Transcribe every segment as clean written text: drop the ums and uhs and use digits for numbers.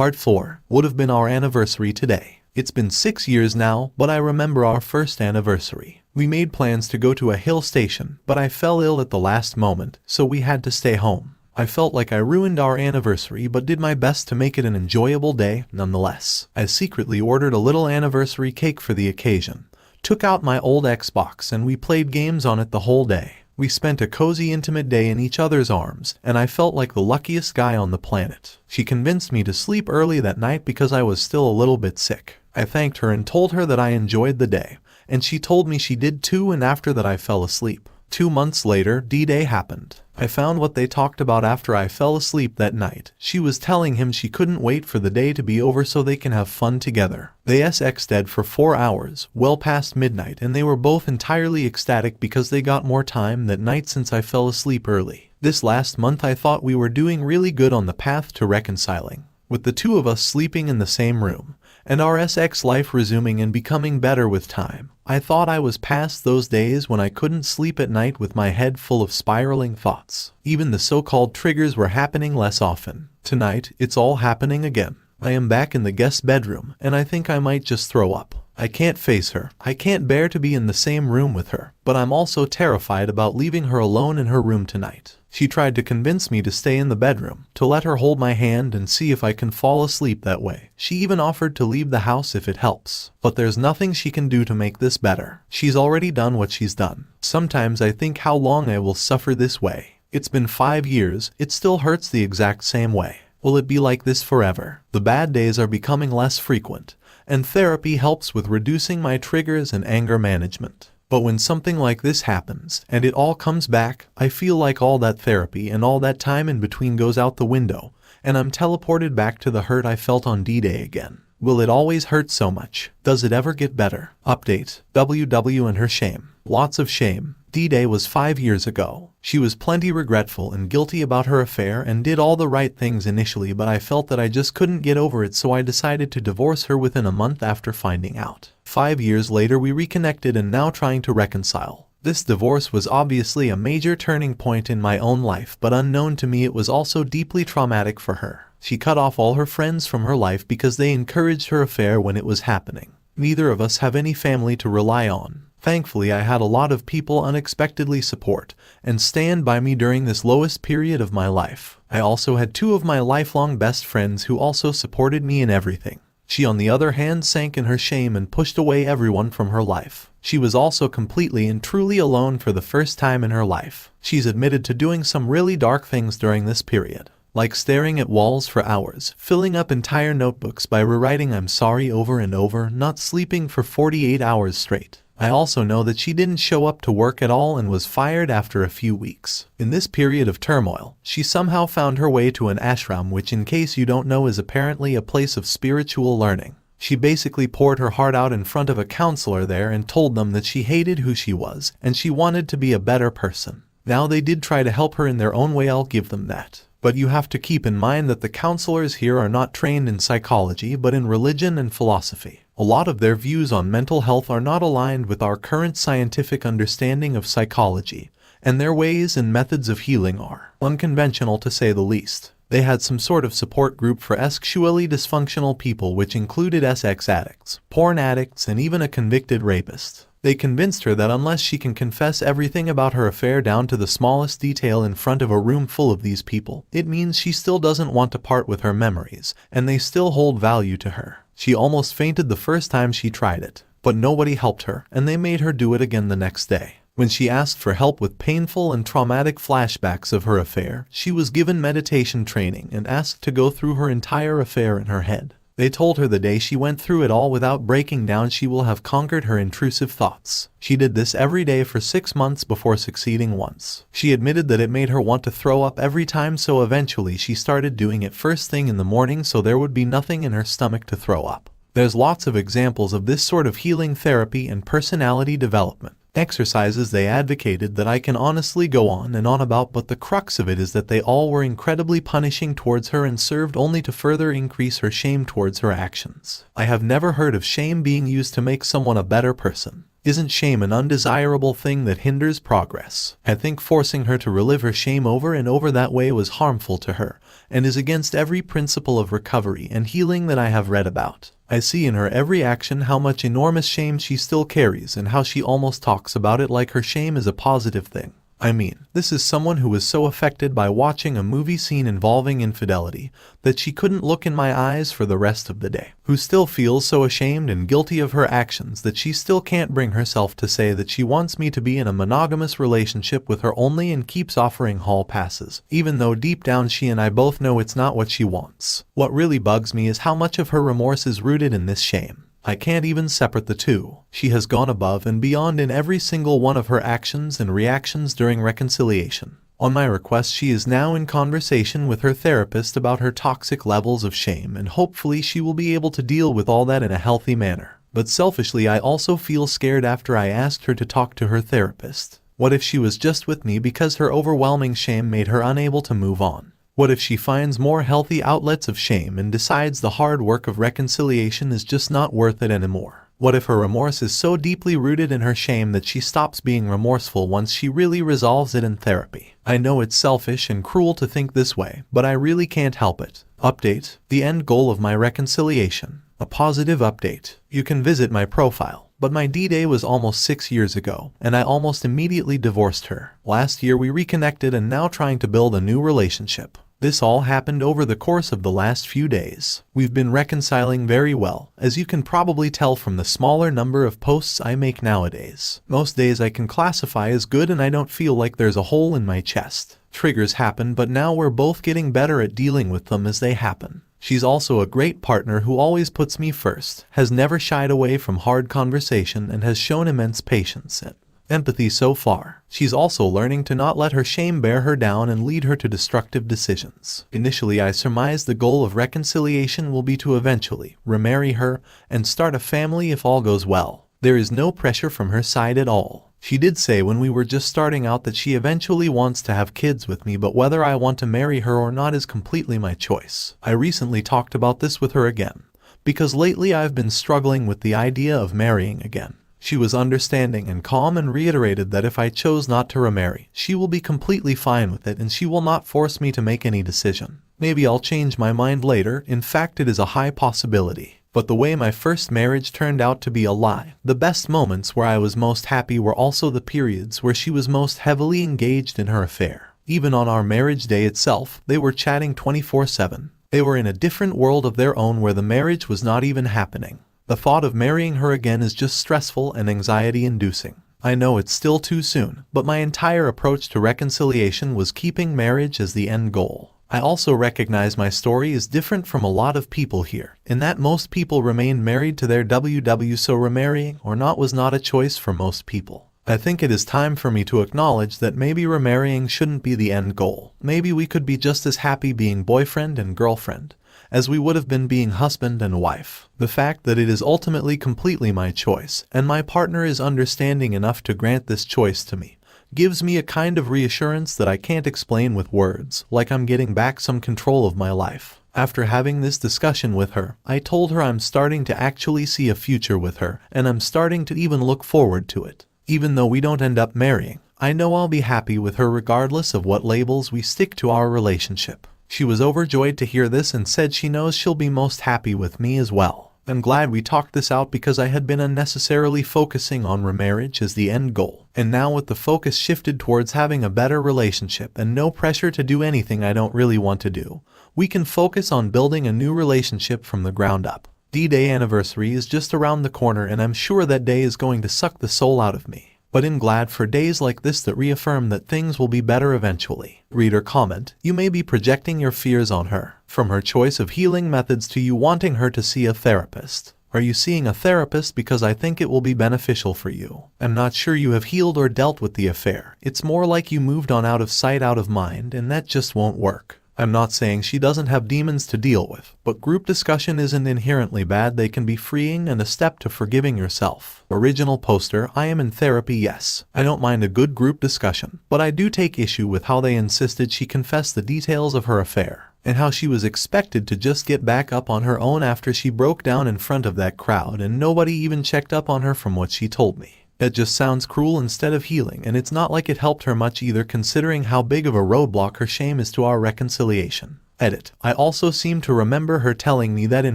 Part 4 would have been our anniversary today. It's been 6 years now, but I remember our first anniversary. We made plans to go to a hill station, but I fell ill at the last moment, so we had to stay home. I felt like I ruined our anniversary but did my best to make it an enjoyable day nonetheless. I secretly ordered a little anniversary cake for the occasion, took out my old Xbox and we played games on it the whole day. We spent a cozy intimate day in each other's arms, and I felt like the luckiest guy on the planet. She convinced me to sleep early that night because I was still a little bit sick. I thanked her and told her that I enjoyed the day, and she told me she did too, and after that I fell asleep. 2 months later, D-Day happened. I found what they talked about after I fell asleep that night. She was telling him she couldn't wait for the day to be over so they can have fun together. They sexted for 4 hours, well past midnight, and they were both entirely ecstatic because they got more time that night since I fell asleep early. This last month I thought we were doing really good on the path to reconciling, with the two of us sleeping in the same room, and our sex life resuming and becoming better with time. I thought I was past those days when I couldn't sleep at night with my head full of spiraling thoughts. Even the so-called triggers were happening less often. Tonight, it's all happening again. I am back in the guest bedroom, and I think I might just throw up. I can't face her. I can't bear to be in the same room with her, but I'm also terrified about leaving her alone in her room tonight. She tried to convince me to stay in the bedroom, to let her hold my hand and see if I can fall asleep that way. She even offered to leave the house if it helps. But there's nothing she can do to make this better. She's already done what she's done. Sometimes I think how long I will suffer this way. It's been 5 years, it still hurts the exact same way. Will it be like this forever? The bad days are becoming less frequent, and therapy helps with reducing my triggers and anger management. But when something like this happens, and it all comes back, I feel like all that therapy and all that time in between goes out the window, and I'm teleported back to the hurt I felt on D-Day again. Will it always hurt so much? Does it ever get better? Update: WW and her shame. Lots of shame. D-Day was 5 years ago. She was plenty regretful and guilty about her affair and did all the right things initially, but I felt that I just couldn't get over it, so I decided to divorce her within a month after finding out. 5 years later we reconnected and now trying to reconcile. This divorce was obviously a major turning point in my own life, but unknown to me it was also deeply traumatic for her. She cut off all her friends from her life because they encouraged her affair when it was happening. Neither of us have any family to rely on. Thankfully, I had a lot of people unexpectedly support and stand by me during this lowest period of my life. I also had 2 of my lifelong best friends who also supported me in everything. She, on the other hand, sank in her shame and pushed away everyone from her life. She was also completely and truly alone for the first time in her life. She's admitted to doing some really dark things during this period, like staring at walls for hours, filling up entire notebooks by rewriting "I'm sorry" over and over, not sleeping for 48 hours straight. I also know that she didn't show up to work at all and was fired after a few weeks. In this period of turmoil, she somehow found her way to an ashram, which, in case you don't know, is apparently a place of spiritual learning. She basically poured her heart out in front of a counselor there and told them that she hated who she was and she wanted to be a better person. Now, they did try to help her in their own way, I'll give them that. But you have to keep in mind that the counselors here are not trained in psychology but in religion and philosophy. A lot of their views on mental health are not aligned with our current scientific understanding of psychology, and their ways and methods of healing are unconventional to say the least. They had some sort of support group for sexually dysfunctional people, which included sex addicts, porn addicts, and even a convicted rapist. They convinced her that unless she can confess everything about her affair down to the smallest detail in front of a room full of these people, it means she still doesn't want to part with her memories, and they still hold value to her. She almost fainted the first time she tried it, but nobody helped her, and they made her do it again the next day. When she asked for help with painful and traumatic flashbacks of her affair, she was given meditation training and asked to go through her entire affair in her head. They told her the day she went through it all without breaking down, she will have conquered her intrusive thoughts. She did this every day for 6 months before succeeding once. She admitted that it made her want to throw up every time, so eventually she started doing it first thing in the morning so there would be nothing in her stomach to throw up. There's lots of examples of this sort of healing therapy and personality development exercises they advocated that I can honestly go on and on about, but the crux of it is that they all were incredibly punishing towards her and served only to further increase her shame towards her actions. I have never heard of shame being used to make someone a better person. Isn't shame an undesirable thing that hinders progress? I think forcing her to relive her shame over and over that way was harmful to her, and is against every principle of recovery and healing that I have read about. I see in her every action how much enormous shame she still carries and how she almost talks about it like her shame is a positive thing. I mean, this is someone who was so affected by watching a movie scene involving infidelity that she couldn't look in my eyes for the rest of the day, who still feels so ashamed and guilty of her actions that she still can't bring herself to say that she wants me to be in a monogamous relationship with her only and keeps offering hall passes, even though deep down she and I both know it's not what she wants. What really bugs me is how much of her remorse is rooted in this shame. I can't even separate the two. She has gone above and beyond in every single one of her actions and reactions during reconciliation. On my request, she is now in conversation with her therapist about her toxic levels of shame, and hopefully she will be able to deal with all that in a healthy manner. But selfishly, I also feel scared after I asked her to talk to her therapist. What if she was just with me because her overwhelming shame made her unable to move on? What if she finds more healthy outlets of shame and decides the hard work of reconciliation is just not worth it anymore? What if her remorse is so deeply rooted in her shame that she stops being remorseful once she really resolves it in therapy? I know it's selfish and cruel to think this way, but I really can't help it. Update: the end goal of my reconciliation. A positive update. You can visit my profile, but my D-Day was almost 6 years ago, and I almost immediately divorced her. Last year we reconnected and now trying to build a new relationship. This all happened over the course of the last few days. We've been reconciling very well, as you can probably tell from the smaller number of posts I make nowadays. Most days I can classify as good and I don't feel like there's a hole in my chest. Triggers happen, but now we're both getting better at dealing with them as they happen. She's also a great partner who always puts me first, has never shied away from hard conversation, and has shown immense patience and empathy so far. She's also learning to not let her shame bear her down and lead her to destructive decisions. Initially, I surmised the goal of reconciliation will be to eventually remarry her and start a family if all goes well. There is no pressure from her side at all. She did say when we were just starting out that she eventually wants to have kids with me, but whether I want to marry her or not is completely my choice. I recently talked about this with her again, because lately I've been struggling with the idea of marrying again. She was understanding and calm and reiterated that if I chose not to remarry, she will be completely fine with it and she will not force me to make any decision. Maybe I'll change my mind later, in fact it is a high possibility. But the way my first marriage turned out to be a lie. The best moments where I was most happy were also the periods where she was most heavily engaged in her affair. Even on our marriage day itself, they were chatting 24/7. They were in a different world of their own where the marriage was not even happening. The thought of marrying her again is just stressful and anxiety-inducing. I know it's still too soon, but my entire approach to reconciliation was keeping marriage as the end goal. I also recognize my story is different from a lot of people here, in that most people remained married to their WW, so remarrying or not was not a choice for most people. I think it is time for me to acknowledge that maybe remarrying shouldn't be the end goal. Maybe we could be just as happy being boyfriend and girlfriend as we would have been being husband and wife. The fact that it is ultimately completely my choice, and my partner is understanding enough to grant this choice to me, gives me a kind of reassurance that I can't explain with words, like I'm getting back some control of my life. After having this discussion with her, I told her I'm starting to actually see a future with her, and I'm starting to even look forward to it. Even though we don't end up marrying, I know I'll be happy with her regardless of what labels we stick to our relationship. She was overjoyed to hear this and said she knows she'll be most happy with me as well. I'm glad we talked this out because I had been unnecessarily focusing on remarriage as the end goal. And now with the focus shifted towards having a better relationship and no pressure to do anything I don't really want to do, we can focus on building a new relationship from the ground up. D-Day anniversary is just around the corner and I'm sure that day is going to suck the soul out of me. But I'm glad for days like this that reaffirm that things will be better eventually. Reader comment: you may be projecting your fears on her. From her choice of healing methods to you wanting her to see a therapist. Are you seeing a therapist because I think it will be beneficial for you? I'm not sure you have healed or dealt with the affair. It's more like you moved on out of sight, out of mind, and that just won't work. I'm not saying she doesn't have demons to deal with, but group discussion isn't inherently bad. They can be freeing and a step to forgiving yourself. Original poster: I am in therapy, yes. I don't mind a good group discussion, but I do take issue with how they insisted she confess the details of her affair, and how she was expected to just get back up on her own after she broke down in front of that crowd and nobody even checked up on her from what she told me. It just sounds cruel instead of healing, and it's not like it helped her much either considering how big of a roadblock her shame is to our reconciliation. Edit. I also seem to remember her telling me that in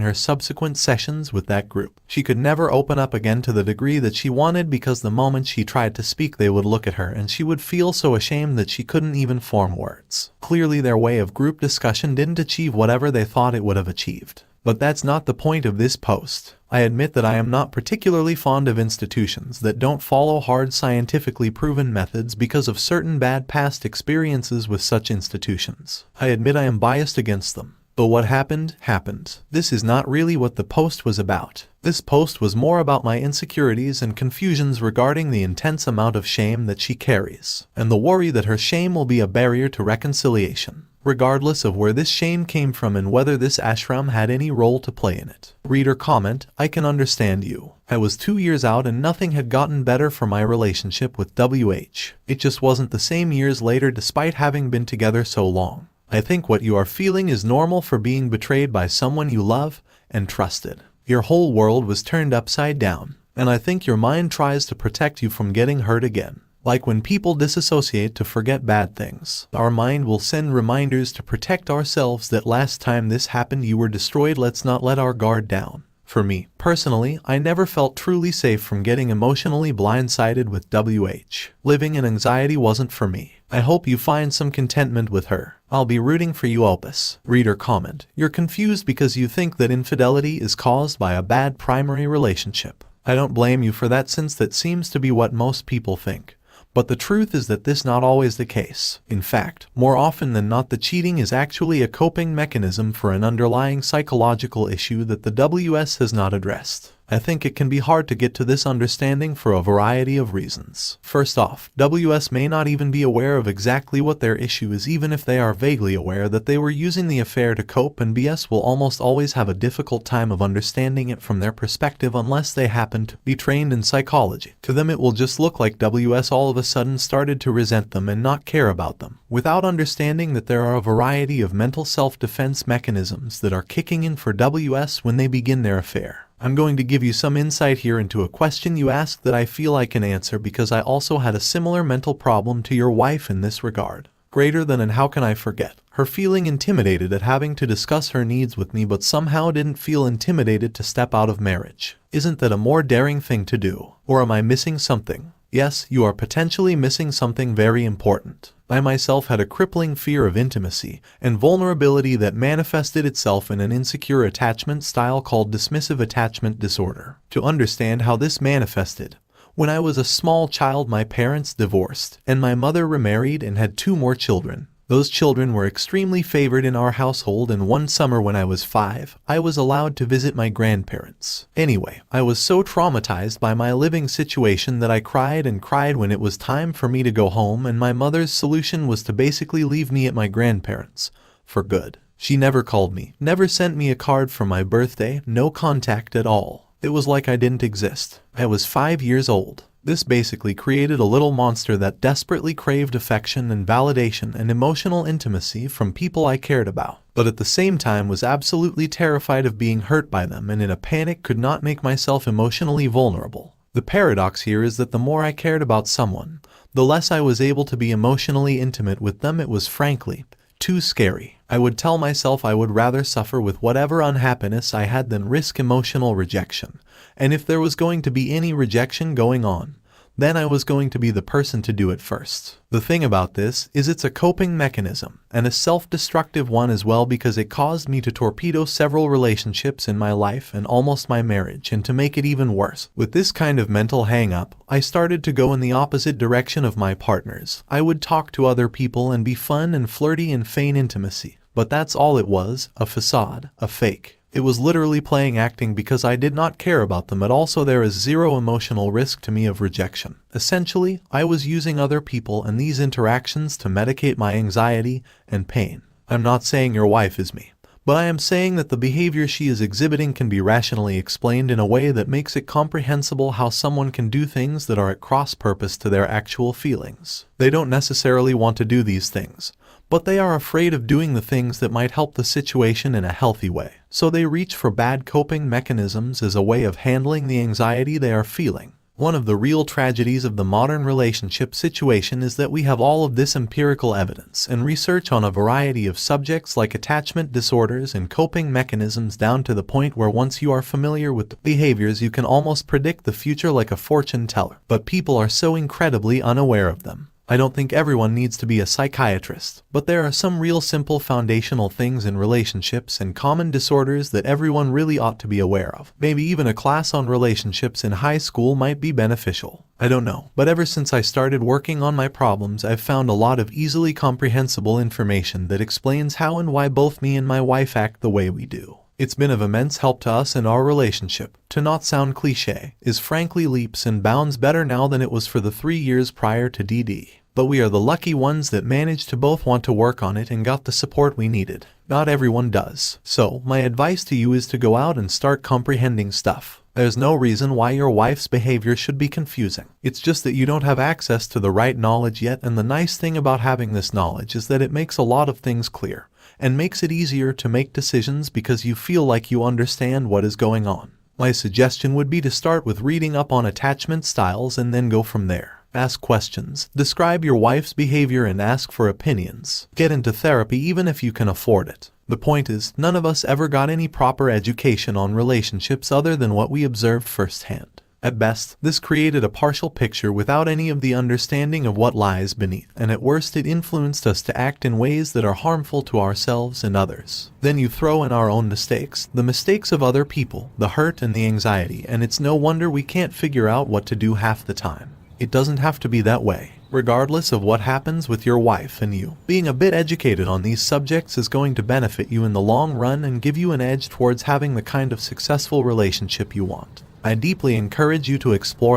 her subsequent sessions with that group, she could never open up again to the degree that she wanted because the moment she tried to speak they would look at her and she would feel so ashamed that she couldn't even form words. Clearly their way of group discussion didn't achieve whatever they thought it would have achieved. But that's not the point of this post. I admit that I am not particularly fond of institutions that don't follow hard scientifically proven methods because of certain bad past experiences with such institutions. I admit I am biased against them. But what happened, happened. This is not really what the post was about. This post was more about my insecurities and confusions regarding the intense amount of shame that she carries, and the worry that her shame will be a barrier to reconciliation, regardless of where this shame came from and whether this ashram had any role to play in it. Reader comment, I can understand you. I was 2 years out and nothing had gotten better for my relationship with WH. It just wasn't the same years later despite having been together so long. I think what you are feeling is normal for being betrayed by someone you love and trusted. Your whole world was turned upside down, and I think your mind tries to protect you from getting hurt again. Like when people disassociate to forget bad things, our mind will send reminders to protect ourselves that last time this happened you were destroyed. Let's not let our guard down. For me, personally, I never felt truly safe from getting emotionally blindsided with WH. Living in anxiety wasn't for me. I hope you find some contentment with her. I'll be rooting for you, Opus. Reader comment, you're confused because you think that infidelity is caused by a bad primary relationship. I don't blame you for that since that seems to be what most people think. But the truth is that this is not always the case. In fact, more often than not the cheating is actually a coping mechanism for an underlying psychological issue that the WS has not addressed. I think it can be hard to get to this understanding for a variety of reasons. First off, WS may not even be aware of exactly what their issue is even if they are vaguely aware that they were using the affair to cope, and BS will almost always have a difficult time of understanding it from their perspective unless they happen to be trained in psychology. To them it will just look like WS all of a sudden started to resent them and not care about them, without understanding that there are a variety of mental self-defense mechanisms that are kicking in for WS when they begin their affair. I'm going to give you some insight here into a question you asked that I feel I can answer because I also had a similar mental problem to your wife in this regard. Greater than and how can I forget her feeling intimidated at having to discuss her needs with me but somehow didn't feel intimidated to step out of marriage. Isn't that a more daring thing to do? Or am I missing something? Yes, you are potentially missing something very important. I myself had a crippling fear of intimacy and vulnerability that manifested itself in an insecure attachment style called dismissive attachment disorder. To understand how this manifested, when I was a small child my parents divorced and my mother remarried and had 2 more children. Those children were extremely favored in our household, and one summer when I was 5, I was allowed to visit my grandparents. Anyway, I was so traumatized by my living situation that I cried and cried when it was time for me to go home, and my mother's solution was to basically leave me at my grandparents. For good. She never called me, never sent me a card for my birthday, no contact at all. It was like I didn't exist. I was 5 years old. This basically created a little monster that desperately craved affection and validation and emotional intimacy from people I cared about, but at the same time was absolutely terrified of being hurt by them and in a panic could not make myself emotionally vulnerable. The paradox here is that the more I cared about someone, the less I was able to be emotionally intimate with them. It was frankly too scary. I would tell myself I would rather suffer with whatever unhappiness I had than risk emotional rejection. And if there was going to be any rejection going on, then I was going to be the person to do it first. The thing about this is it's a coping mechanism, and a self-destructive one as well, because it caused me to torpedo several relationships in my life and almost my marriage. And to make it even worse, with this kind of mental hang-up, I started to go in the opposite direction of my partners. I would talk to other people and be fun and flirty and feign intimacy. But that's all it was, a facade, a fake. It was literally playing acting because I did not care about them at all, so there is zero emotional risk to me of rejection. Essentially, I was using other people and these interactions to medicate my anxiety and pain. I'm not saying your wife is me, but I am saying that the behavior she is exhibiting can be rationally explained in a way that makes it comprehensible how someone can do things that are at cross purpose to their actual feelings. They don't necessarily want to do these things, but they are afraid of doing the things that might help the situation in a healthy way. So they reach for bad coping mechanisms as a way of handling the anxiety they are feeling. One of the real tragedies of the modern relationship situation is that we have all of this empirical evidence and research on a variety of subjects like attachment disorders and coping mechanisms down to the point where once you are familiar with the behaviors you can almost predict the future like a fortune teller. But people are so incredibly unaware of them. I don't think everyone needs to be a psychiatrist, but there are some real simple foundational things in relationships and common disorders that everyone really ought to be aware of. Maybe even a class on relationships in high school might be beneficial. I don't know, but ever since I started working on my problems, I've found a lot of easily comprehensible information that explains how and why both me and my wife act the way we do. It's been of immense help to us in our relationship. To not sound cliche, is frankly leaps and bounds better now than it was for the 3 years prior to DD. But we are the lucky ones that managed to both want to work on it and got the support we needed. Not everyone does. So, my advice to you is to go out and start comprehending stuff. There's no reason why your wife's behavior should be confusing. It's just that you don't have access to the right knowledge yet, and the nice thing about having this knowledge is that it makes a lot of things clear and makes it easier to make decisions because you feel like you understand what is going on. My suggestion would be to start with reading up on attachment styles and then go from there. Ask questions, describe your wife's behavior and ask for opinions. Get into therapy even if you can afford it. The point is, none of us ever got any proper education on relationships other than what we observed firsthand. At best, this created a partial picture without any of the understanding of what lies beneath, and at worst it influenced us to act in ways that are harmful to ourselves and others. Then you throw in our own mistakes, the mistakes of other people, the hurt and the anxiety, and it's no wonder we can't figure out what to do half the time. It doesn't have to be that way. Regardless of what happens with your wife and you, being a bit educated on these subjects is going to benefit you in the long run and give you an edge towards having the kind of successful relationship you want. I deeply encourage you to explore